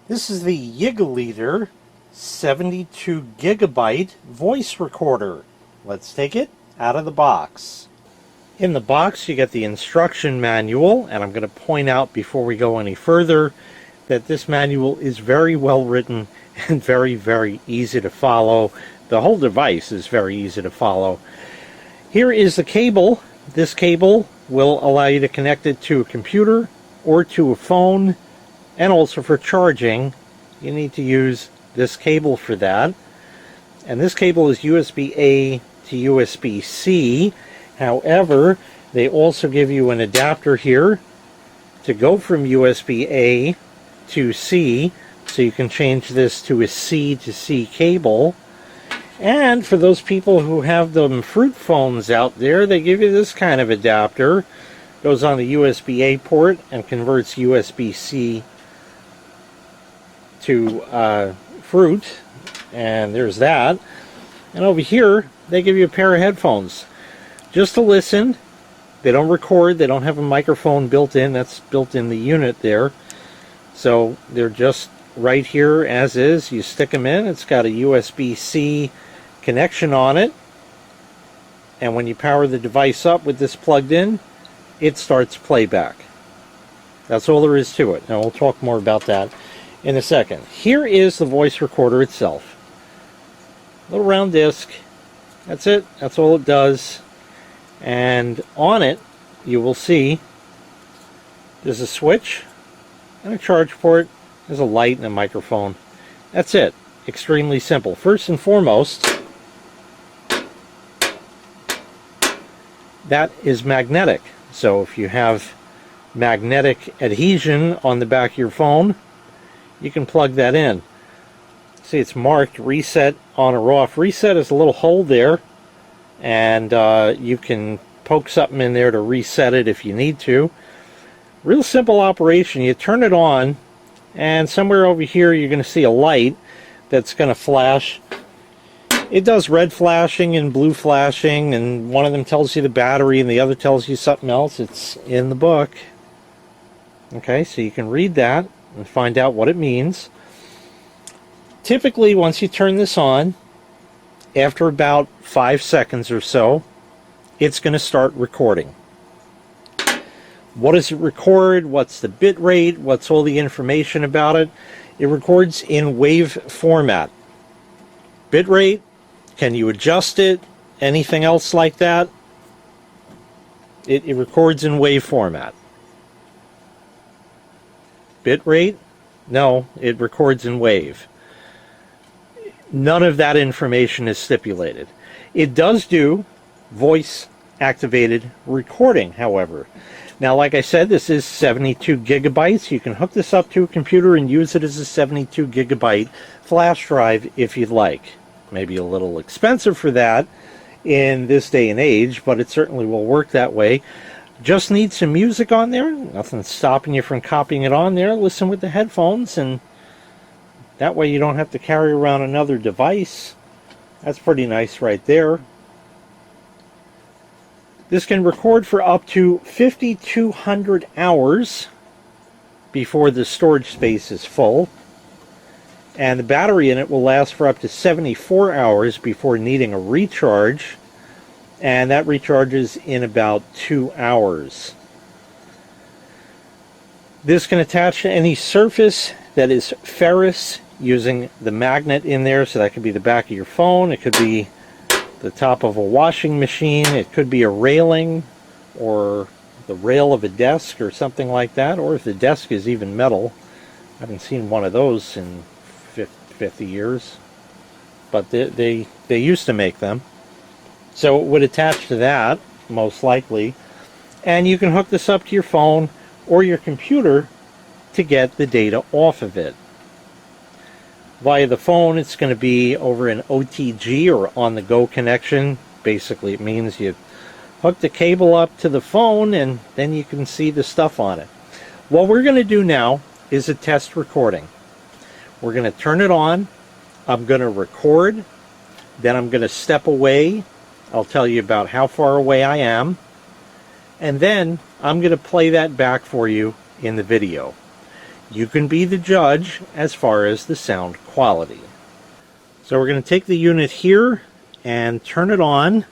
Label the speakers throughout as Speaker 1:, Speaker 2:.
Speaker 1: This is the Yigeliter 72 gigabyte voice recorder. Let's take it out of the box. In the box you get the instruction manual, and I'm going to point out before we go any further that this manual is very well written and very easy to follow. The whole device is very easy to follow. Here is the cable. This cable will allow you to connect it to a computer or to a phone, and also for charging you need to use this cable for that. And this cable is USB-A to USB-C. However, they also give you an adapter here to go from USB-A to C, so you can change this to a C to C cable. And for those people who have them fruit phones out there, they give you this kind of adapter. Goes on the USB-A port and converts USB-C to fruit, and there's that. And over here they give you a pair of headphones just to listen. They don't record, they don't have a microphone built in. That's built in the unit there, so they're just right here as is. You stick them in, it's got a USB-C connection on it, and when you power the device up with this plugged in, it starts playback. That's all there is to it. Now we'll talk more about that in a second. Here is the voice recorder itself. Little round disc. That's it. That's all it does. And on it you will see there's a switch and a charge port. There's a light and a microphone. That's it. Extremely simple. First and foremost, that is magnetic. So if you have magnetic adhesion on the back of your phone, you can plug that in. See, it's marked reset on or off. Reset is a little hole there, and you can poke something in there to reset it if you need to. Real simple operation. You turn it on, and somewhere over here you're going to see a light that's going to flash. It does red flashing and blue flashing, and one of them tells you the battery and the other tells you something else. It's in the book. Okay, so you can read that and find out what it means. Typically, once you turn this on, after about 5 seconds or so, it's going to start recording. What does it record? What's the bit rate? What's all the information about it? It records in wave format. Bit rate, can you adjust it? Anything else like that? It records in wave format. Bit rate? No, it records in wave. None of that information is stipulated. It does do voice activated recording, however. Now, like I said, this is 72 gigabytes. You can hook this up to a computer and use it as a 72 gigabyte flash drive if you'd like. Maybe a little expensive for that in this day and age, but it certainly will work that way. Just need some music on there. Nothing stopping you from copying it on there. Listen with the headphones, and that way you don't have to carry around another device. That's pretty nice right there. This can record for up to 5,200 hours before the storage space is full. And the battery in it will last for up to 74 hours before needing a recharge. And that recharges in about 2 hours. This can attach to any surface that is ferrous using the magnet in there. So that could be the back of your phone. It could be the top of a washing machine. It could be a railing or the rail of a desk or something like that. Or if the desk is even metal. I haven't seen one of those in 50 years. But they used to make them. So it would attach to that, most likely. And you can hook this up to your phone or your computer to get the data off of it. Via the phone, it's going to be over an OTG or on-the-go connection. Basically, it means you hook the cable up to the phone and then you can see the stuff on it. What we're going to do now is a test recording. We're going to turn it on. I'm going to record. Then I'm going to step away. I'll tell you about how far away I am. And then I'm going to play that back for you in the video. you can be the judge as far as the sound quality. So we're going to take the unit here and turn it on.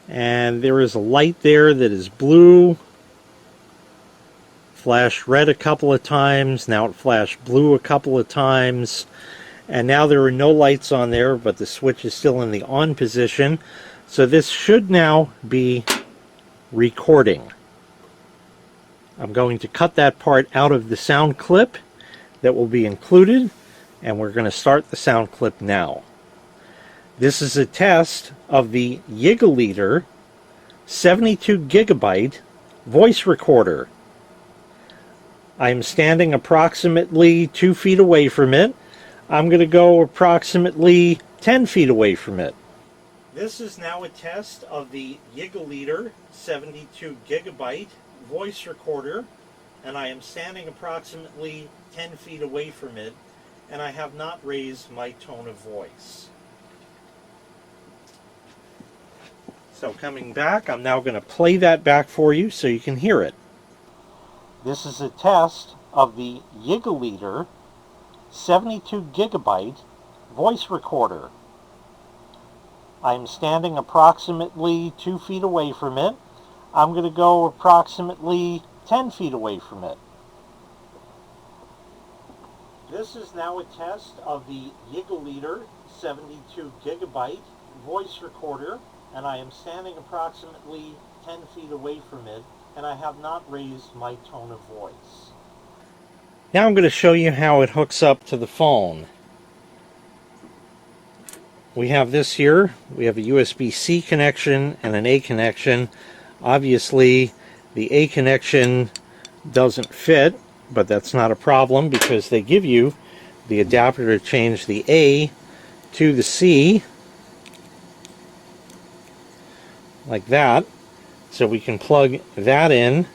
Speaker 1: And there is a light there that is blue. Flashed red a couple of times. Now it flashed blue a couple of times. And now there are no lights on there, but the switch is still in the on position. So this should now be recording. I'm going to cut that part out of the sound clip that will be included, and we're going to start the sound clip now. This is a test of the Yigeliter 72 gigabyte voice recorder. I'm standing approximately 2 feet away from it. I'm going to go approximately 10 feet away from it. This is now a test of the Yigeliter 72 gigabyte voice recorder, and I am standing approximately 10 feet away from it, and I have not raised my tone of voice. So coming back, I'm now going to play that back for you so you can hear it. This is a test of the Yigeliter 72 gigabyte voice recorder. I'm standing approximately 2 feet away from it. I'm going to go approximately 10 feet away from it. This is now a test of the Yigeliter 72 gigabyte voice recorder, and I am standing approximately 10 feet away from it, and I have not raised my tone of voice. Now I'm going to show you how it hooks up to the phone. We have this here. We have a USB-C connection and an A connection. Obviously, the A connection doesn't fit, but that's not a problem because they give you the adapter to change the A to the C, like that. So we can plug that in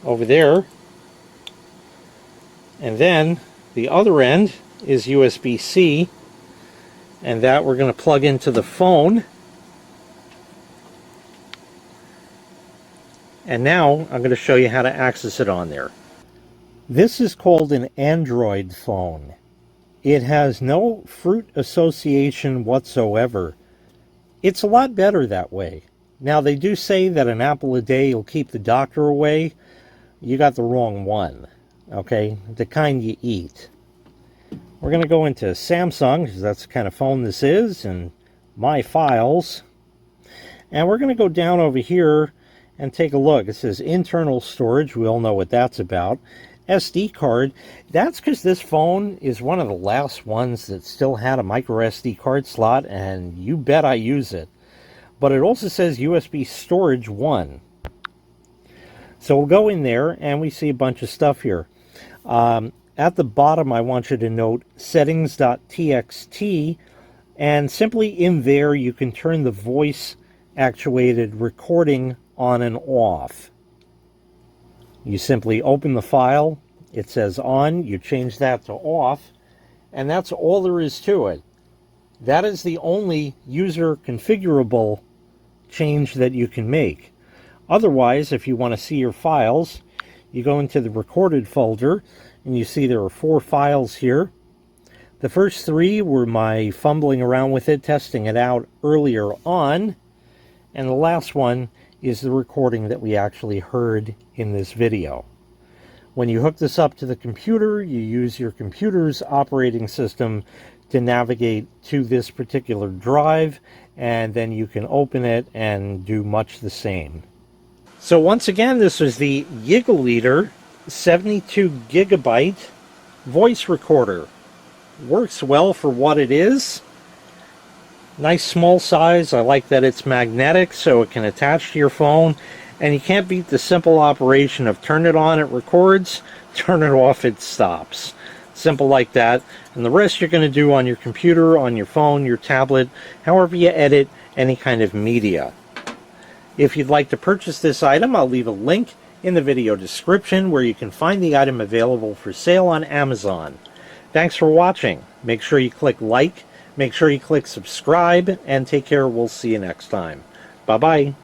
Speaker 1: over there. And then the other end is USB-C, and that we're going to plug into the phone. And now I'm going to show you how to access it on there. This is called an Android phone. It has no fruit association whatsoever. It's a lot better that way. Now they do say that an apple a day will keep the doctor away. You got the wrong one. Okay, the kind you eat. We're going to go into Samsung, because that's the kind of phone this is, and My Files. And we're going to go down over here and take a look. It says internal storage. We all know what that's about. SD card. That's because this phone is one of the last ones that still had a micro SD card slot, and you bet I use it. But it also says USB storage 1. So we'll go in there and we see a bunch of stuff here. At the bottom, I want you to note settings.txt, and simply in there you can turn the voice actuated recording on and off. You simply open the file, it says on, you change that to off, and that's all there is to it. That is the only user configurable change that you can make. Otherwise, if you want to see your files, you go into the recorded folder and you see there are 4 files here. The first 3 were my fumbling around with it, testing it out earlier on, and the last one is the recording that we actually heard in this video. When you hook this up to the computer, you use your computer's operating system to navigate to this particular drive, and then you can open it and do much the same. So once again, this is the Yigeliter 72 gigabyte voice recorder. Works well for what it is. Nice small size. I like that it's magnetic so it can attach to your phone, and you can't beat the simple operation of turn it on, it records, turn it off, it stops. Simple like that. And the rest you're going to do on your computer, on your phone, your tablet, however you edit any kind of media. If you'd like to purchase this item, I'll leave a link in the video description where you can find the item available for sale on Amazon. Thanks for watching. Make sure you click like, make sure you click subscribe, and take care. We'll see you next time. Bye-bye.